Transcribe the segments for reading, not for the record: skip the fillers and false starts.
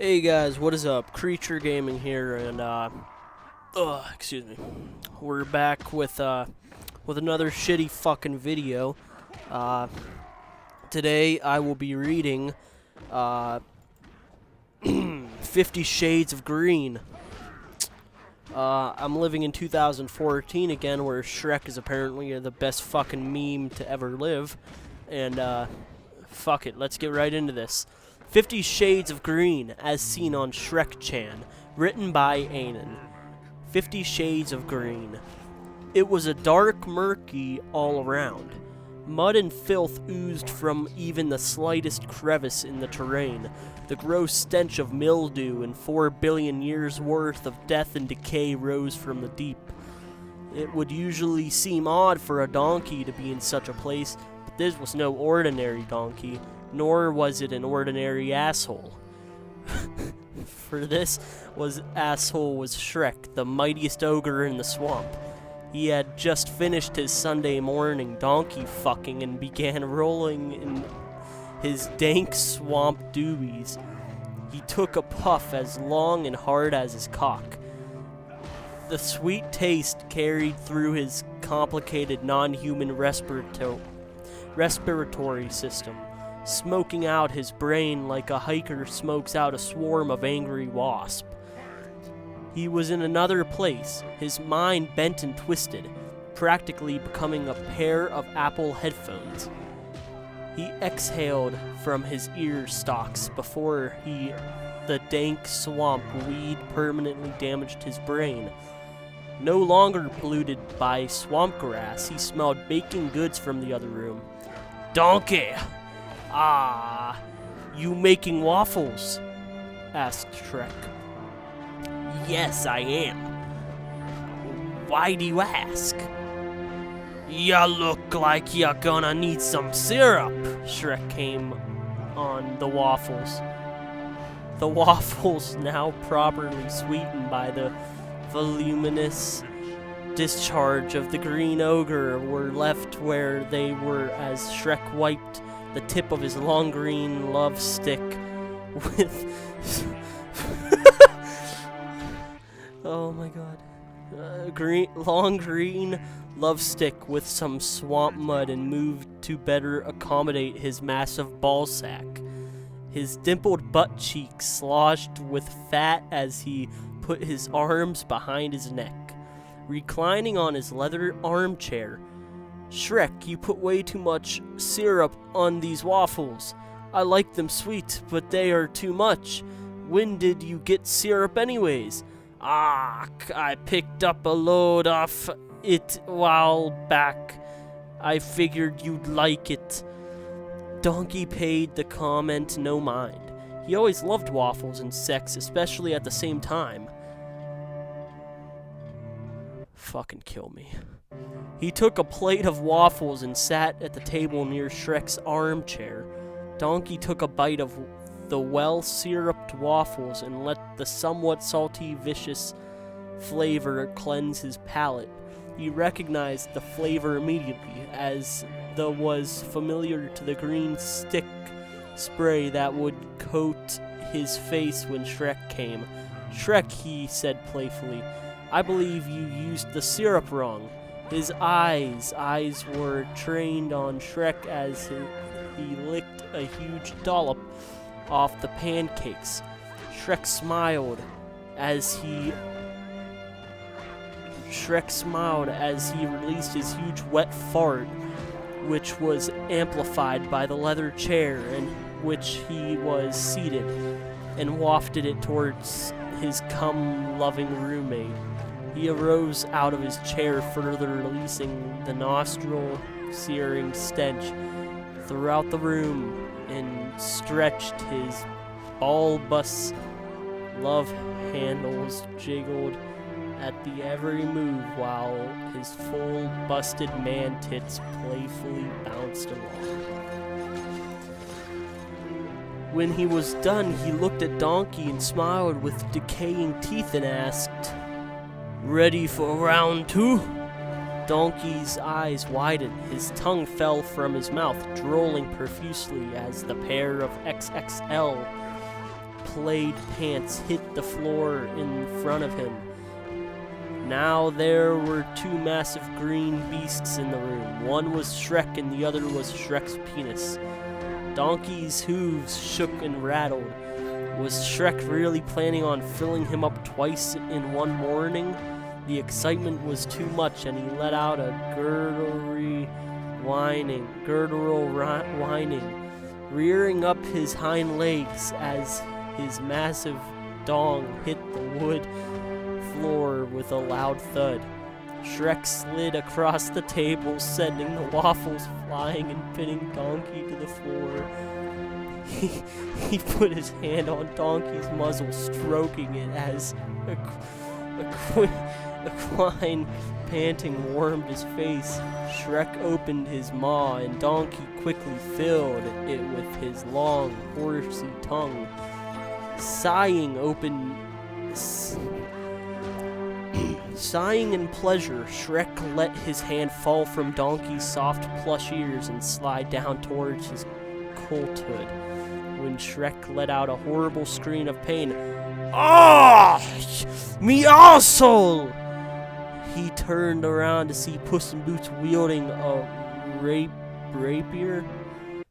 Hey guys, what is up? Creature Gaming here, and excuse me. We're back with another shitty fucking video. Today I will be reading 50 Shades of Green. I'm living in 2014 again, where Shrek is apparently the best fucking meme to ever live, and fuck it, let's get right into this. 50 Shades of Green, as seen on Shrek-chan, written by Anon. 50 Shades of Green. It was a dark, murky all around. Mud and filth oozed from even the slightest crevice in the terrain. The gross stench of mildew and 4 billion years' worth of death and decay rose from the deep. It would usually seem odd for a donkey to be in such a place, but this was no ordinary donkey. Nor was it an ordinary asshole. For this asshole was Shrek, the mightiest ogre in the swamp. He had just finished his Sunday morning donkey fucking and began rolling in his dank swamp doobies. He took a puff as long and hard as his cock. The sweet taste carried through his complicated non-human respiratory system, smoking out his brain like a hiker smokes out a swarm of angry wasps. He was in another place, his mind bent and twisted, practically becoming a pair of Apple headphones. He exhaled from his ear stalks before the dank swamp weed permanently damaged his brain. No longer polluted by swamp grass, he smelled baking goods from the other room. "Donkey! Ah, you making waffles?" asked Shrek. "Yes, I am." "Why do you ask?" "Ya look like you're gonna need some syrup." Shrek came on the waffles. The waffles, now properly sweetened by the voluminous discharge of the green ogre, were left where they were as Shrek wiped the tip of his long green love stick with oh my god, long green love stick with some swamp mud, and moved to better accommodate his massive ball sack. His dimpled butt cheeks sloshed with fat as he put his arms behind his neck, reclining on his leather armchair. "Shrek, you put way too much syrup on these waffles. I like them sweet, but they are too much. When did you get syrup anyways?" "Ah, I picked up a load off it a while back. I figured you'd like it." Donkey paid the comment no mind. He always loved waffles and sex, especially at the same time. Fucking kill me. He took a plate of waffles and sat at the table near Shrek's armchair. Donkey took a bite of the well-syruped waffles and let the somewhat salty, vicious flavor cleanse his palate. He recognized the flavor immediately, as the was familiar to the green stick spray that would coat his face when Shrek came. "Shrek," he said playfully, "I believe you used the syrup wrong." His eyes were trained on Shrek as he licked a huge dollop off the pancakes. Shrek smiled as he released his huge wet fart, which was amplified by the leather chair in which he was seated, and wafted it towards his cum-loving roommate. He arose out of his chair, further releasing the nostril-searing stench throughout the room, and stretched his bulbous love handles jiggled at the every move while his full busted man tits playfully bounced along. When he was done, he looked at Donkey and smiled with decaying teeth and asked, "Ready for round 2? Donkey's eyes widened. His tongue fell from his mouth, drooling profusely as the pair of XXL plaid pants hit the floor in front of him. Now there were two massive green beasts in the room. One was Shrek and the other was Shrek's penis. Donkey's hooves shook and rattled. Was Shrek really planning on filling him up twice in one morning? The excitement was too much, and he let out a gurgling whining, rearing up his hind legs as his massive dong hit the wood floor with a loud thud. Shrek slid across the table, sending the waffles flying and pinning Donkey to the floor. He put his hand on Donkey's muzzle, stroking it as equine panting warmed his face. Shrek opened his maw, and Donkey quickly filled it with his long, horsey tongue. Sighing in pleasure, Shrek let his hand fall from Donkey's soft plush ears and slide down towards his colthood. When Shrek let out a horrible scream of pain, "Ah! Me arsehole!" He turned around to see Puss in Boots wielding a rapier.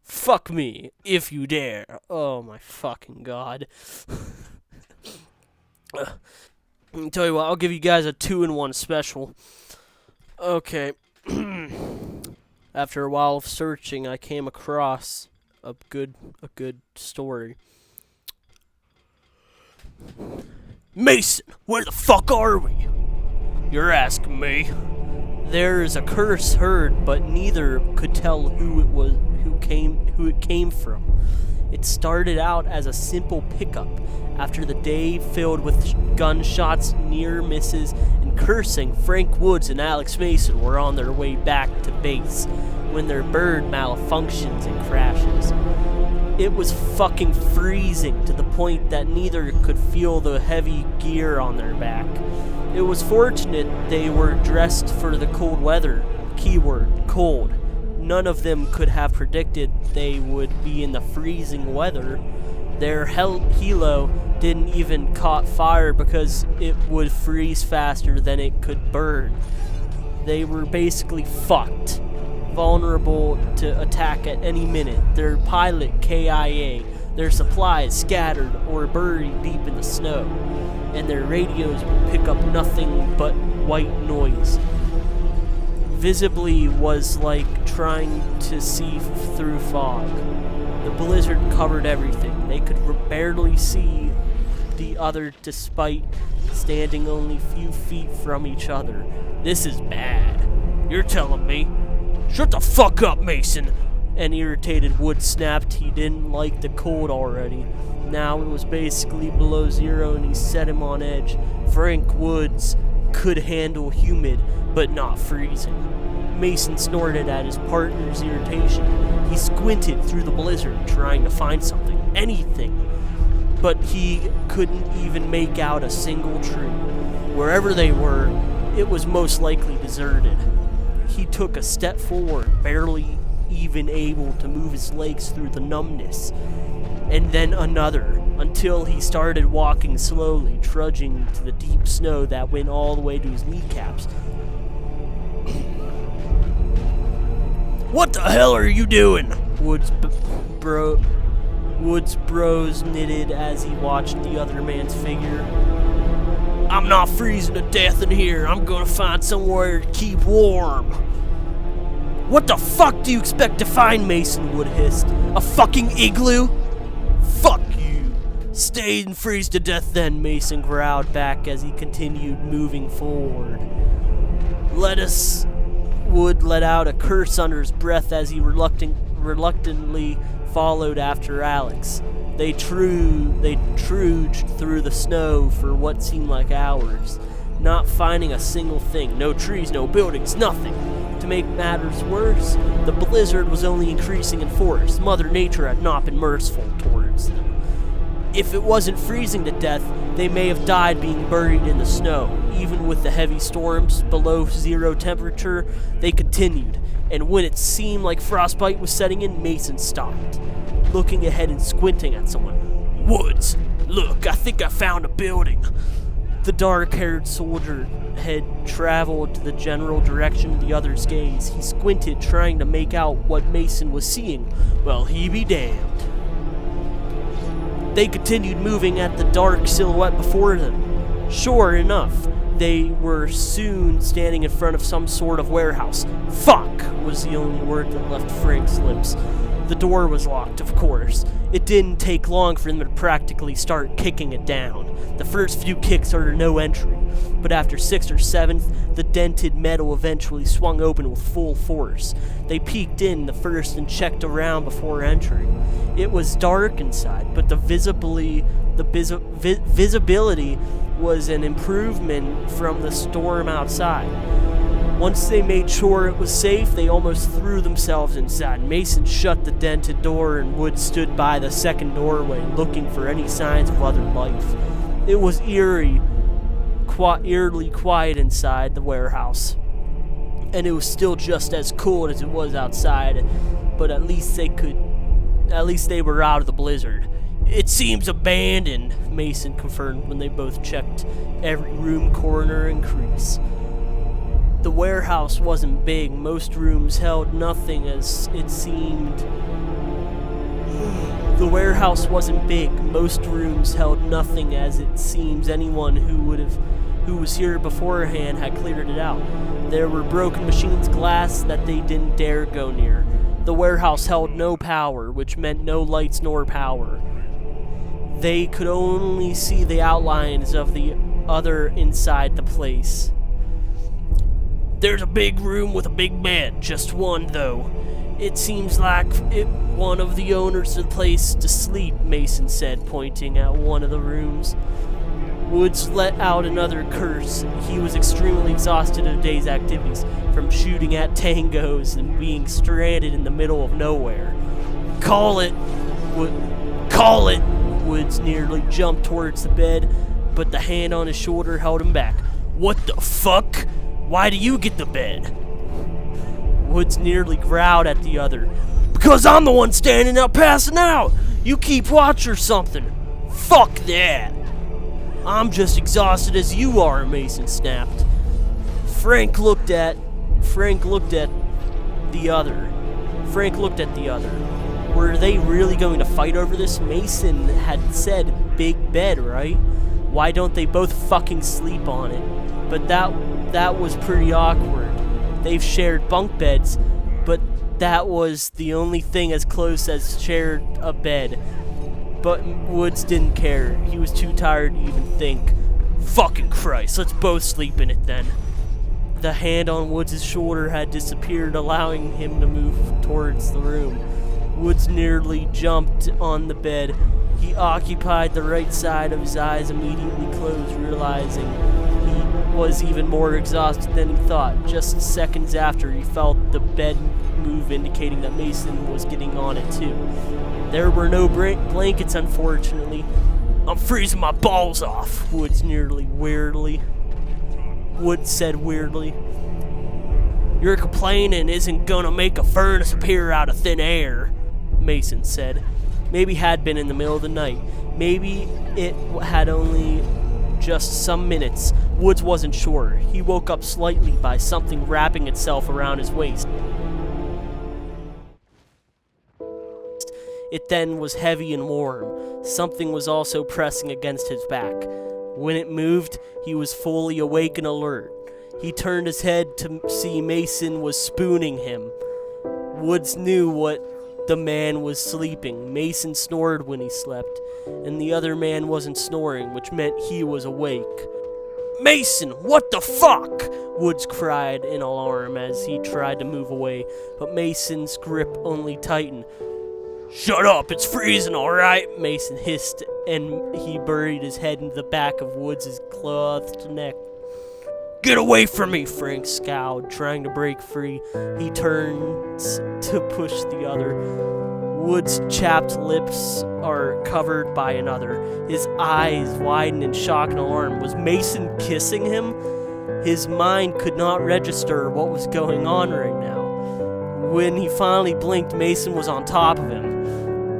"Fuck me, if you dare." Oh my fucking god. I'll tell you what, I'll give you guys a 2-in-1 special. Okay. After a while of searching, I came across a good story. Mason, where the fuck are we? You're asking me. There is a curse heard, but neither could tell who it came from. It started out as a simple pickup after the day filled with gunshots, near misses, and cursing. Frank Woods and Alex Mason were on their way back to base when their bird malfunctions and crashes. It was fucking freezing to the point that neither could feel the heavy gear on their back. It was fortunate they were dressed for the cold weather. Keyword, cold. None of them could have predicted they would be in the freezing weather. Their helo didn't even caught fire because it would freeze faster than it could burn. They were basically fucked, vulnerable to attack at any minute. Their pilot KIA, their supplies scattered or buried deep in the snow, and their radios would pick up nothing but white noise. Visibly was like trying to see through fog. The blizzard covered everything. They could barely see the other despite standing only a few feet from each other. This is bad. You're telling me? Shut the fuck up, Mason! An irritated Wood snapped. He didn't like the cold already. Now it was basically below zero and he set him on edge. Frank Woods could handle humid, but not freezing. Mason snorted at his partner's irritation. He squinted through the blizzard, trying to find something, anything. But he couldn't even make out a single tree. Wherever they were, it was most likely deserted. He took a step forward, barely even able to move his legs through the numbness, and then another, until he started walking slowly, trudging to the deep snow that went all the way to his kneecaps. What the hell are you doing? Woods bros knitted as he watched the other man's figure. I'm not freezing to death in here. I'm gonna find somewhere to keep warm. What the fuck do you expect to find, Mason? Wood hissed. A fucking igloo? Fuck you. Stay and freeze to death then, Mason growled back as he continued moving forward. Wood let out a curse under his breath as he reluctantly followed after Alex. They trudged through the snow for what seemed like hours, not finding a single thing. No trees, no buildings, nothing. To make matters worse, the blizzard was only increasing in force. Mother Nature had not been merciful towards them. If it wasn't freezing to death, they may have died being buried in the snow. Even with the heavy storms below zero temperature, they continued, and when it seemed like frostbite was setting in, Mason stopped, looking ahead and squinting at someone. Woods, Look, I think I found a building. The dark-haired soldier had traveled to the general direction of the other's gaze. He squinted, trying to make out what Mason was seeing. Well, he be damned. They continued moving at the dark silhouette before them. Sure enough, they were soon standing in front of some sort of warehouse. Fuck was the only word that left Frank's lips. The door was locked, of course. It didn't take long for them to practically start kicking it down. The first few kicks are no entry, but after 6th or 7th, the dented metal eventually swung open with full force. They peeked in the first and checked around before entering. It was dark inside, but the visibility was an improvement from the storm outside. Once they made sure it was safe, they almost threw themselves inside. Mason shut the dented door, and Wood stood by the second doorway, looking for any signs of other life. It was eerily quiet inside the warehouse, and it was still just as cold as it was outside, but at least they were out of the blizzard. It seems abandoned, Mason confirmed when they both checked every room, corner, and crease. The warehouse wasn't big. Most rooms held nothing as it seemed. The warehouse wasn't big. Most rooms held nothing as it seems anyone who was here beforehand had cleared it out. There were broken machines, glass that they didn't dare go near. The warehouse held no power, which meant no lights nor power. They could only see the outlines of the other inside the place. There's a big room with a big bed, just one though. It seems like one of the owners of the place to sleep, Mason said, pointing at one of the rooms. Woods let out another curse. He was extremely exhausted of the day's activities, from shooting at tangos and being stranded in the middle of nowhere. Call it! Woods nearly jumped towards the bed, but the hand on his shoulder held him back. What the fuck? Why do you get the bed? Woods nearly growled at the other. Because I'm the one standing up passing out! You keep watch or something! Fuck that! I'm just exhausted as you are, Mason snapped. Frank looked at the other. Were they really going to fight over this? Mason had said big bed, right? Why don't they both fucking sleep on it? But that was pretty awkward. They've shared bunk beds, but that was the only thing as close as shared a bed. But Woods didn't care. He was too tired to even think. Fucking Christ, let's both sleep in it then. The hand on Woods' shoulder had disappeared, allowing him to move towards the room. Woods nearly jumped on the bed. He occupied the right side of his eyes, immediately closed, realizing he was even more exhausted than he thought. Just seconds after, he felt the bed move, indicating that Mason was getting on it too. There were no blankets, unfortunately. I'm freezing my balls off, Woods said weirdly. Your complaining isn't gonna make a furnace appear out of thin air, Mason said. Maybe had been in the middle of the night. Maybe it had only just some minutes. Woods wasn't sure. He woke up slightly by something wrapping itself around his waist. It then was heavy and warm. Something was also pressing against his back. When it moved, he was fully awake and alert. He turned his head to see Mason was spooning him. Woods knew what the man was sleeping. Mason snored when he slept, and the other man wasn't snoring, which meant he was awake. Mason, what the fuck? Woods cried in alarm as he tried to move away, but Mason's grip only tightened. Shut up, it's freezing, alright? Mason hissed, and he buried his head into the back of Woods' clothed neck. Get away from me, Frank scowled, trying to break free. He turned to push the other. Woods' chapped lips are covered by another. His eyes widened in shock and alarm. Was Mason kissing him? His mind could not register what was going on right now. When he finally blinked, Mason was on top of him.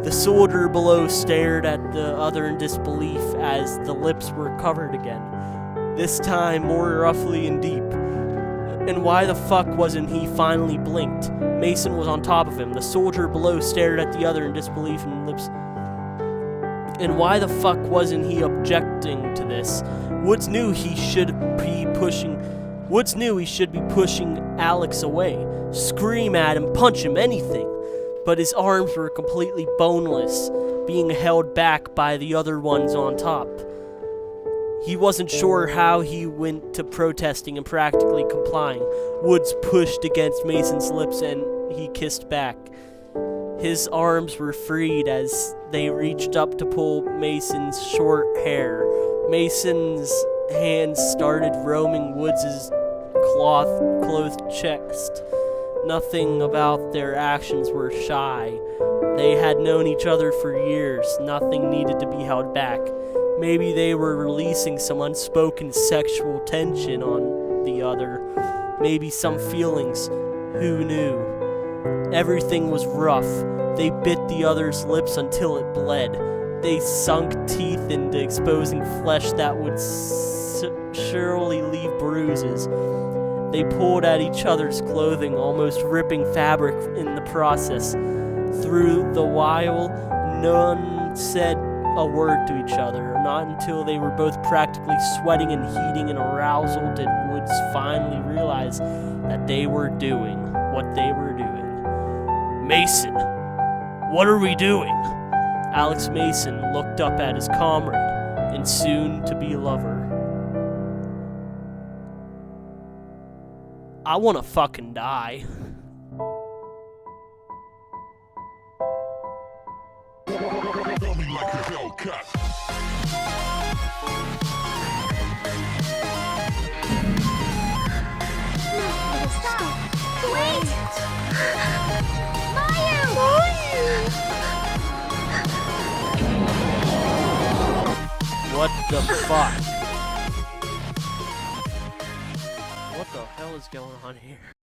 The soldier below stared at the other in disbelief as the lips were covered again, this time more roughly and deep. And why the fuck wasn't he finally blinked? Mason was on top of him. The soldier below stared at the other in disbelief and lips. And why the fuck wasn't he objecting to this? Woods knew he should be pushing Alex away. Scream at him, punch him, anything. But his arms were completely boneless, being held back by the other ones on top. He wasn't sure how he went to protesting and practically complying. Woods pushed against Mason's lips and he kissed back. His arms were freed as they reached up to pull Mason's short hair. Mason's hands started roaming Woods' clothed chest. Nothing about their actions were shy. They had known each other for years. Nothing needed to be held back. Maybe they were releasing some unspoken sexual tension on the other. Maybe some feelings. Who knew? Everything was rough. They bit the other's lips until it bled. They sunk teeth into exposing flesh that would surely leave bruises. They pulled at each other's clothing, almost ripping fabric in the process. Through the while, none said a word to each other. Not until they were both practically sweating and heating in arousal did Woods finally realize that they were doing what they were doing. Mason, what are we doing? Alex Mason looked up at his comrade and soon-to-be lover. I wanna fucking die. Wait! What the fuck? What the hell is going on here?